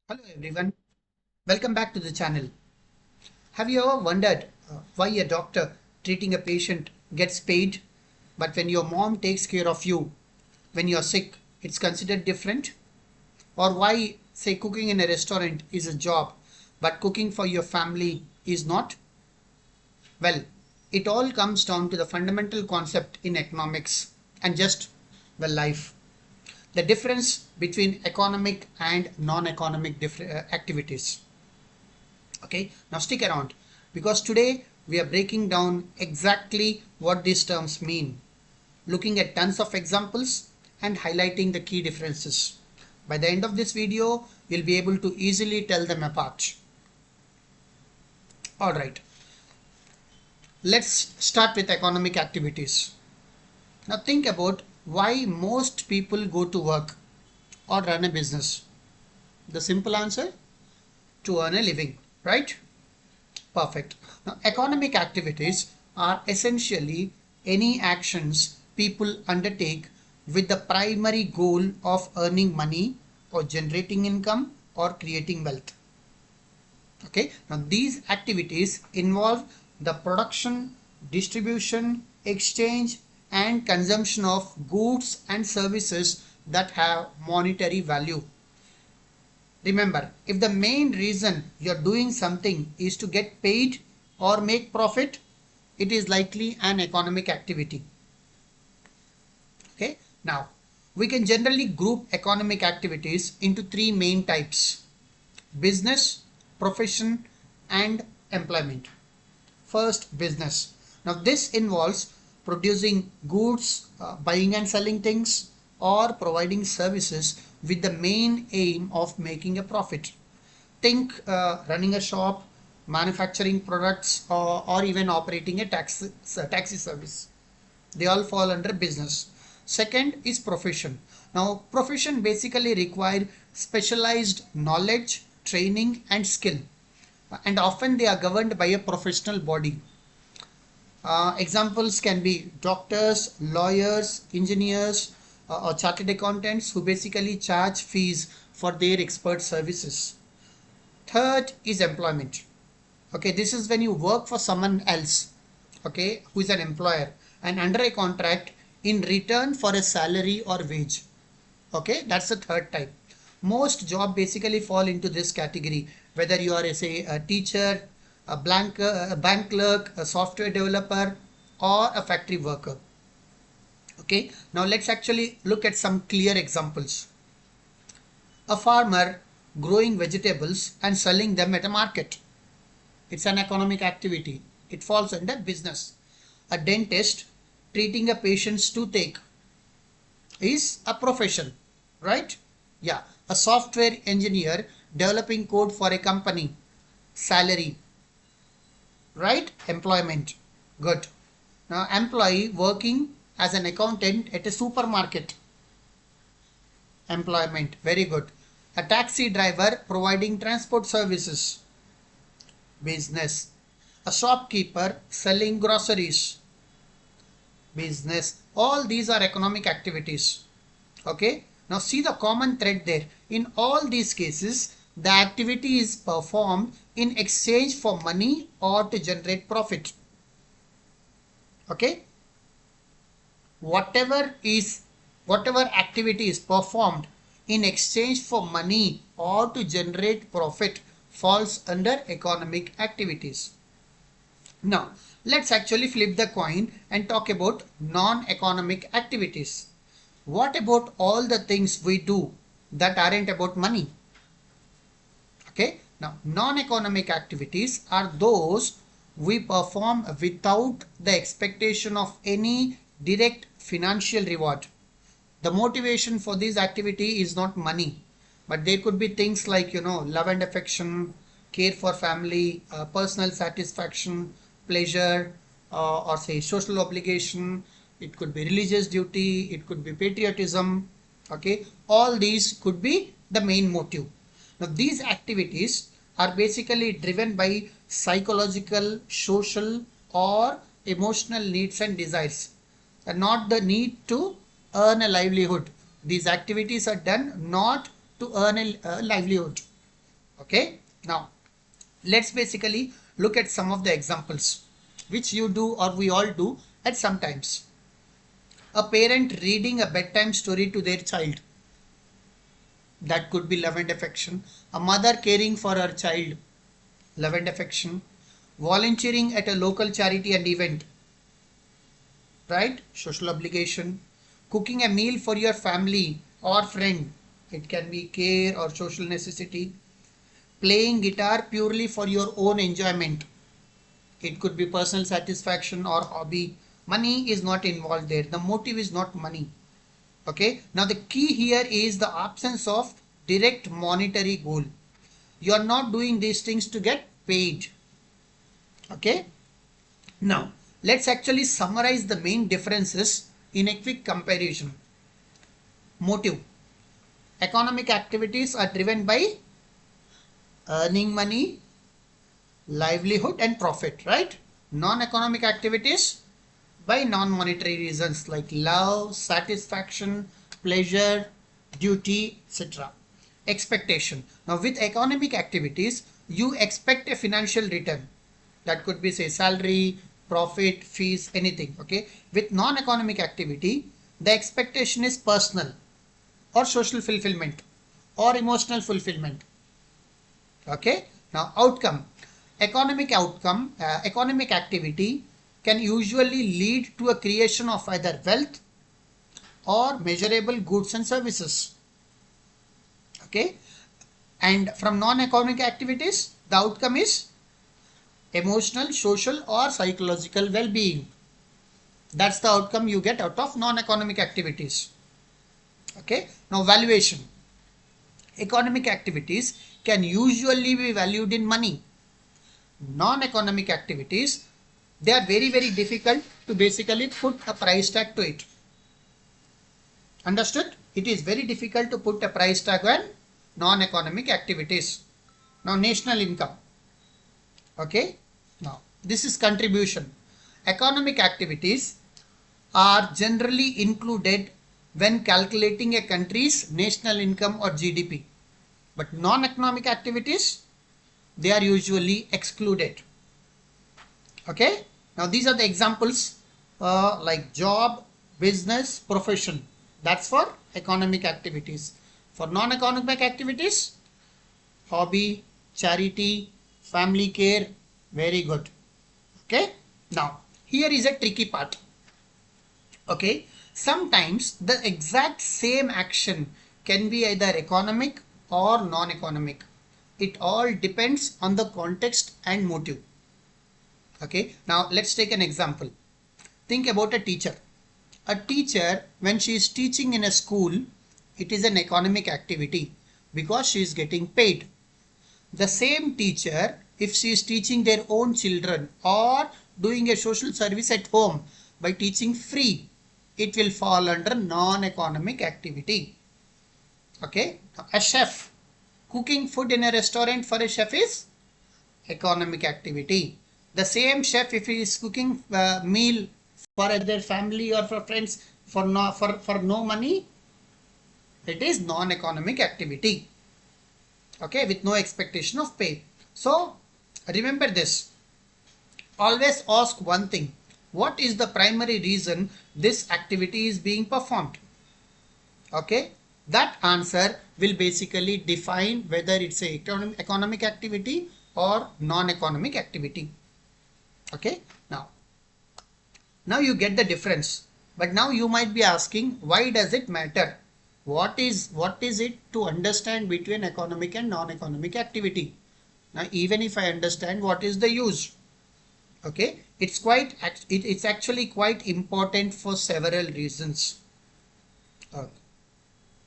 Hello everyone, welcome back to the channel. Have you ever wondered why a doctor treating a patient gets paid, but when your mom takes care of you when you're sick, it's considered different? Or why, say, cooking in a restaurant is a job, but cooking for your family is not? Well, it all comes down to the fundamental concept in economics and just, well, life. The difference between economic and non-economic activities. Okay, now stick around because today we are breaking down exactly what these terms mean, looking at tons of examples and highlighting the key differences. By the end of this video, you'll be able to easily tell them apart. All right, let's start with economic activities. Now think about why most people go to work or run a business. The simple answer, to earn a living, right? Perfect. Now, economic activities are essentially any actions people undertake with the primary goal of earning money or generating income or creating wealth. Okay. Now, these activities involve the production, distribution, exchange, and consumption of goods and services that have monetary value. Remember, if the main reason you're doing something is to get paid or make profit, it is likely an economic activity. Okay. Now, we can generally group economic activities into three main types: business, profession, and employment. First, business. Now, this involves producing goods, buying and selling things, or providing services with the main aim of making a profit. Think running a shop, manufacturing products, or even operating a taxi service. They all fall under business. Second is profession. Now, profession basically require specialized knowledge, training, and skill, and often they are governed by a professional body. Examples can be doctors, lawyers, engineers, or chartered accountants who basically charge fees for their expert services. Third is employment. Okay, this is when you work for someone else, okay, who is an employer and under a contract in return for a salary or wage. Okay, that's the third type. Most job basically fall into this category, whether you are say a teacher, a bank clerk, a software developer, or a factory worker. Okay, now let's actually look at some clear examples. A farmer growing vegetables and selling them at a market, it's an economic activity, it falls under business. A dentist treating a patient's toothache is a profession, right? Yeah. A software engineer developing code for a company, salary, right? Employment. Good. Now, employee working as an accountant at a supermarket, employment. Very good. A taxi driver providing transport services, business. A shopkeeper selling groceries, business. All these are economic activities. Okay. Now see the common thread there. In all these cases, the activity is performed in exchange for money or to generate profit. Okay. Whatever activity is performed in exchange for money or to generate profit falls under economic activities. Now, let's actually flip the coin and talk about non-economic activities. What about all the things we do that aren't about money? Okay, now non-economic activities are those we perform without the expectation of any direct financial reward. The motivation for this activity is not money, but there could be things like, love and affection, care for family, personal satisfaction, pleasure, or say social obligation. It could be religious duty, it could be patriotism. Okay, all these could be the main motive. Now, these activities are basically driven by psychological, social, or emotional needs and desires, and not the need to earn a livelihood. These activities are done not to earn a livelihood. Okay, now let's basically look at some of the examples which you do or we all do at some times. A parent reading a bedtime story to their child, that could be love and affection. A mother caring for her child, love and affection. Volunteering at a local charity and event, right? Social obligation. Cooking a meal for your family or friend, it can be care or social necessity. Playing guitar purely for your own enjoyment, it could be personal satisfaction or hobby. Money is not involved there, the motive is not money. Okay, now the key here is the absence of direct monetary goal. You are not doing these things to get paid. Okay, now let's actually summarize the main differences in a quick comparison. Motive: economic activities are driven by earning money, livelihood and profit, right? Non-economic activities by non-monetary reasons like love, satisfaction, pleasure, duty, etc. Expectation: now with economic activities you expect a financial return, that could be say salary, profit, fees, anything. Okay, with non-economic activity the expectation is personal or social fulfillment or emotional fulfillment. Okay, now outcome: economic activity can usually lead to a creation of either wealth or measurable goods and services. Okay, and from non-economic activities the outcome is emotional, social or psychological well-being. That's the outcome you get out of non-economic activities. Okay, now valuation: economic activities can usually be valued in money. Non-economic activities, they are very difficult to basically put a price tag to it. Understood? It is very difficult to put a price tag on non-economic activities. Now national income. Okay, now this is contribution. Economic activities are generally included when calculating a country's national income or GDP, but non-economic activities, they are usually excluded. Okay, now these are the examples like job, business, profession. That's for economic activities. For non-economic activities, hobby, charity, family care. Very good. Okay, now here is a tricky part. Okay, sometimes the exact same action can be either economic or non-economic. It all depends on the context and motive. Okay, now let's take an example. Think about a teacher. A teacher, when she is teaching in a school, it is an economic activity because she is getting paid. The same teacher, if she is teaching their own children or doing a social service at home by teaching free, it will fall under non-economic activity. Okay, a chef cooking food in a restaurant for a chef is economic activity. The same chef, if he is cooking meal for their family or for friends for no money, it is non-economic activity. Okay, with no expectation of pay. So remember this. Always ask one thing: what is the primary reason this activity is being performed? Okay, that answer will basically define whether it's a economic activity or non-economic activity. Okay, now you get the difference, but now you might be asking, why does it matter? What is it to understand between economic and non-economic activity? Now even if I understand, what is the use? Okay, it's actually quite important for several reasons.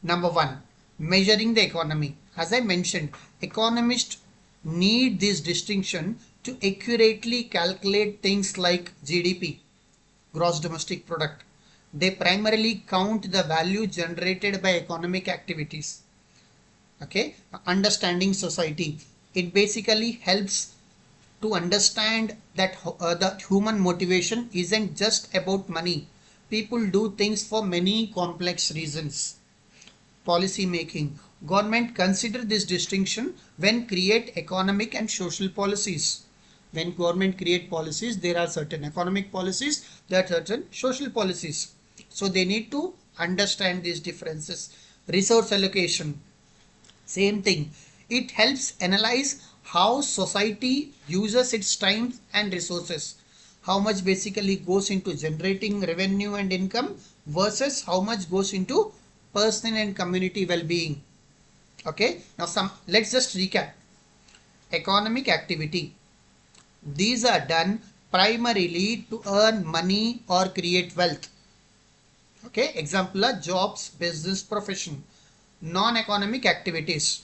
Number one, measuring the economy. As I mentioned, economists need this distinction to accurately calculate things like GDP, gross domestic product. They primarily count the value generated by economic activities. Okay, understanding society. It basically helps to understand that the human motivation isn't just about money. People do things for many complex reasons. Policy making. Government consider this distinction when create economic and social policies. When government create policies, there are certain economic policies, there are certain social policies. So they need to understand these differences. Resource allocation, same thing. It helps analyze how society uses its time and resources. How much basically goes into generating revenue and income versus how much goes into personal and community well-being. Okay, now let's just recap. Economic activity. These are done primarily to earn money or create wealth. Okay, example are jobs, business, profession. Non-economic activities.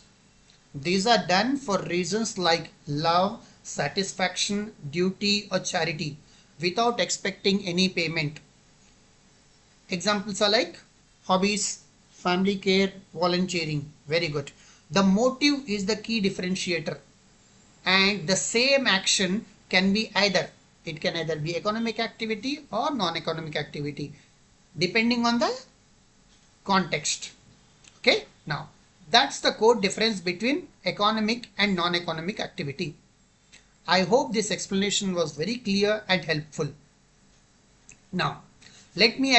These are done for reasons like love, satisfaction, duty or charity without expecting any payment. Examples are like hobbies, family care, volunteering. Very good. The motive is the key differentiator, and the same action can be it can either be economic activity or non-economic activity depending on the context. Okay, now that's the core difference between economic and non-economic activity. I hope this explanation was very clear and helpful. Now let me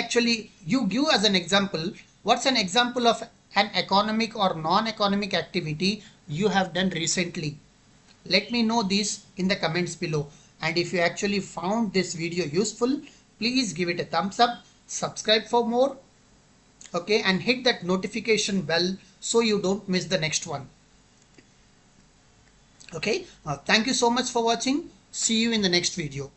you give as an example, what's an example of an economic or non-economic activity you have done recently. Let me know this in the comments below, and if you actually found this video useful, please give it a thumbs up, subscribe for more, okay, and hit that notification bell so you don't miss the next one. Okay, thank you so much for watching. See you in the next video.